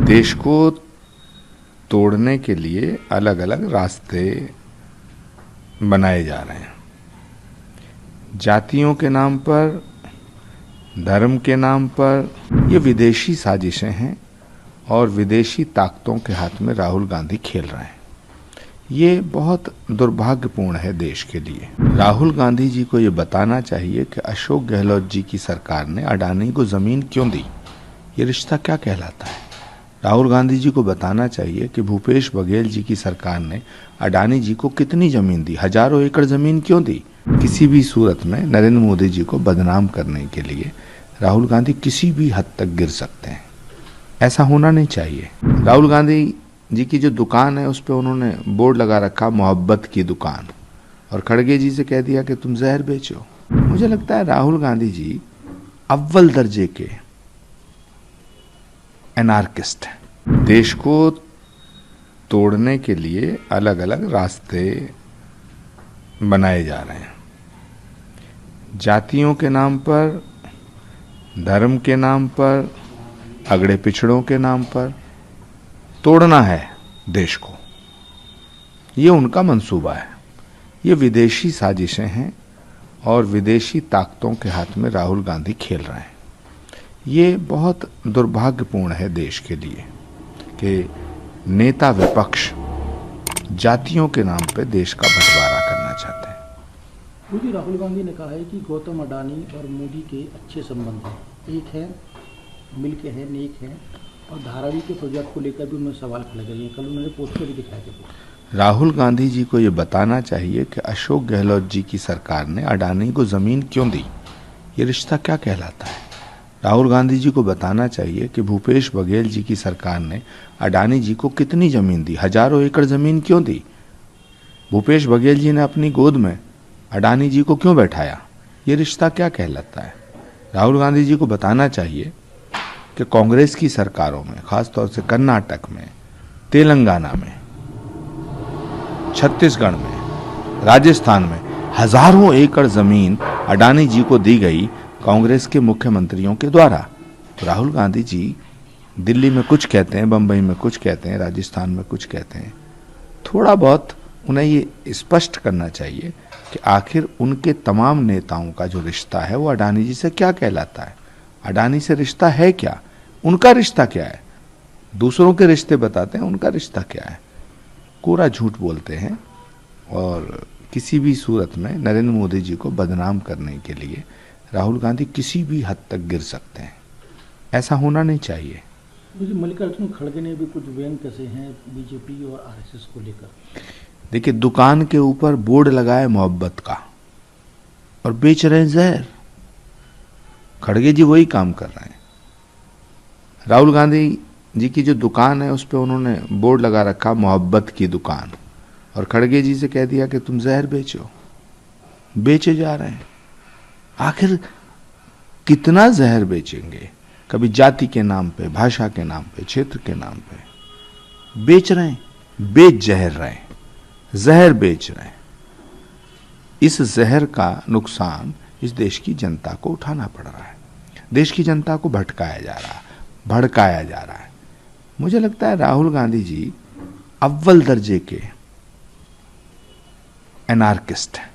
देश को तोड़ने के लिए अलग अलग रास्ते बनाए जा रहे हैं। जातियों के नाम पर, धर्म के नाम पर ये विदेशी साजिशें हैं और विदेशी ताकतों के हाथ में राहुल गांधी खेल रहे हैं। ये बहुत दुर्भाग्यपूर्ण है देश के लिए। राहुल गांधी जी को ये बताना चाहिए कि अशोक गहलोत जी की सरकार ने अडानी को जमीन क्यों दी, ये रिश्ता क्या कहलाता है। राहुल गांधी जी को बताना चाहिए कि भूपेश बघेल जी की सरकार ने अडानी जी को कितनी जमीन दी, हजारों एकड़ जमीन क्यों दी। किसी भी सूरत में नरेंद्र मोदी जी को बदनाम करने के लिए राहुल गांधी किसी भी हद तक गिर सकते हैं। ऐसा होना नहीं चाहिए। राहुल गांधी जी की जो दुकान है उस पर उन्होंने बोर्ड लगा रखा, मोहब्बत की दुकान, और खड़गे जी से कह दिया कि तुम जहर बेचो। मुझे लगता है राहुल गांधी जी अव्वल दर्जे के एनार्किस्ट हैं। देश को तोड़ने के लिए अलग अलग रास्ते बनाए जा रहे हैं। जातियों के नाम पर, धर्म के नाम पर, अगड़े पिछड़ों के नाम पर तोड़ना है देश को। ये उनका मंसूबा है। ये विदेशी साजिशें हैं और विदेशी ताकतों के हाथ में राहुल गांधी खेल रहे हैं। ये बहुत दुर्भाग्यपूर्ण है देश के लिए कि नेता विपक्ष जातियों के नाम पे देश का बंटवारा करना चाहते हैं। क्योंकि राहुल गांधी ने कहा है कि गौतम अडानी और मोदी के अच्छे संबंध हैं, एक है मिल के हैं, नेक हैं, और धारावी के प्रोजेक्ट को लेकर भी उन्होंने सवाल खड़े किए। कल उन्होंने पोस्टर भी दिखाए थे। राहुल गांधी जी को ये बताना चाहिए कि अशोक गहलोत जी की सरकार ने अडानी को जमीन क्यों दी, ये रिश्ता क्या कहलाता है। राहुल गांधी जी को बताना चाहिए कि भूपेश बघेल जी की सरकार ने अडानी जी को कितनी जमीन दी, हजारों एकड़ जमीन क्यों दी। भूपेश बघेल जी ने अपनी गोद में अडानी जी को क्यों बैठाया, ये रिश्ता क्या कहलाता है। राहुल गांधी जी को बताना चाहिए कि कांग्रेस की सरकारों में, खासतौर से कर्नाटक में, तेलंगाना में, छत्तीसगढ़ में, राजस्थान में हजारों एकड़ जमीन अडानी जी को दी गई कांग्रेस के मुख्यमंत्रियों के द्वारा। तो राहुल गांधी जी दिल्ली में कुछ कहते हैं, बंबई में कुछ कहते हैं, राजस्थान में कुछ कहते हैं। थोड़ा बहुत उन्हें ये स्पष्ट करना चाहिए कि आखिर उनके तमाम नेताओं का जो रिश्ता है वो अडानी जी से क्या कहलाता है। अडानी से रिश्ता है क्या, उनका रिश्ता क्या है। दूसरों के रिश्ते बताते हैं, उनका रिश्ता क्या है। कोरा झूठ बोलते हैं और किसी भी सूरत में नरेंद्र मोदी जी को बदनाम करने के लिए राहुल गांधी किसी भी हद तक गिर सकते हैं। ऐसा होना नहीं चाहिए। मल्लिकार्जुन खड़गे ने भी कुछ व्यंग कसे हैं बीजेपी और आरएसएस को लेकर। देखिए, दुकान के ऊपर बोर्ड लगाए मोहब्बत का और बेच रहे हैं जहर। खड़गे जी वही काम कर रहे हैं। राहुल गांधी जी की जो दुकान है उस पर उन्होंने बोर्ड लगा रखा, मोहब्बत की दुकान, और खड़गे जी से कह दिया कि तुम जहर बेचो। बेचे जा रहे हैं। आखिर कितना जहर बेचेंगे। कभी जाति के नाम पे, भाषा के नाम पे, क्षेत्र के नाम पे बेच रहे हैं, बेच जहर रहे हैं, जहर बेच रहे हैं। इस जहर का नुकसान इस देश की जनता को उठाना पड़ रहा है। देश की जनता को भटकाया जा रहा है, भड़काया जा रहा है। मुझे लगता है राहुल गांधी जी अव्वल दर्जे के एनार्किस्ट हैं।